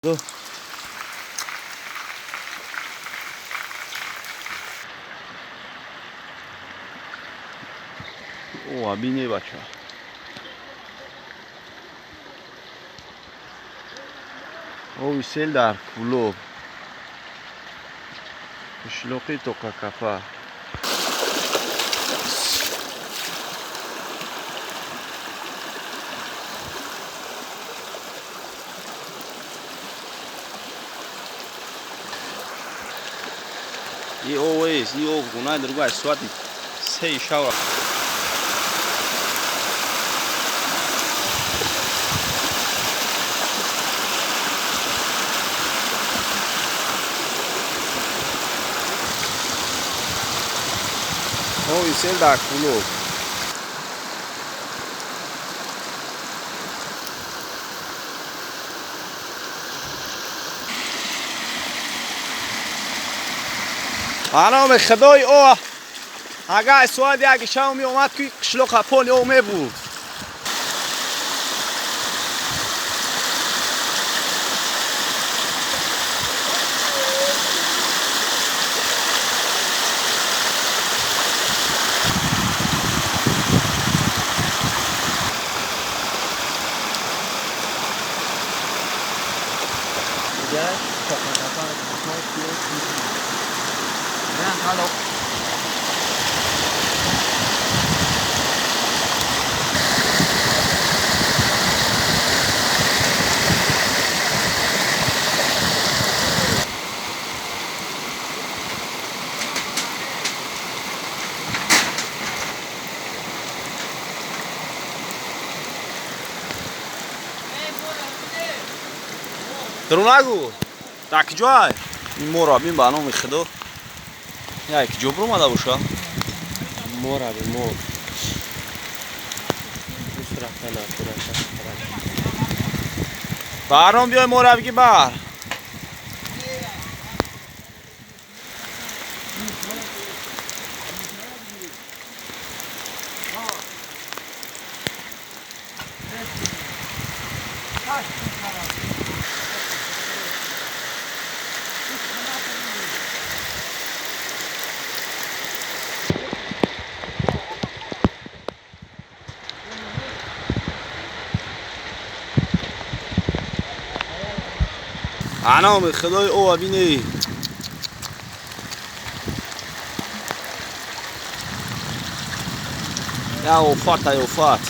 دو. اوه بینی بچه ها اوه سیل در کلوب شلوقی تو کافه 이 오웨이 이 오구나 들고 스와티 세 샤워 오이 셀다 쿨로 آنها به خدای او اگه سوادی اگه شما می اومد که قشلوق پول او می بود Hello. درونگو так جای این مرابین با نام خدا یا یک جبر اومده باشه مرابی مور برام بیای مرابی بر انام خدای او بینی یا وفات یا وفات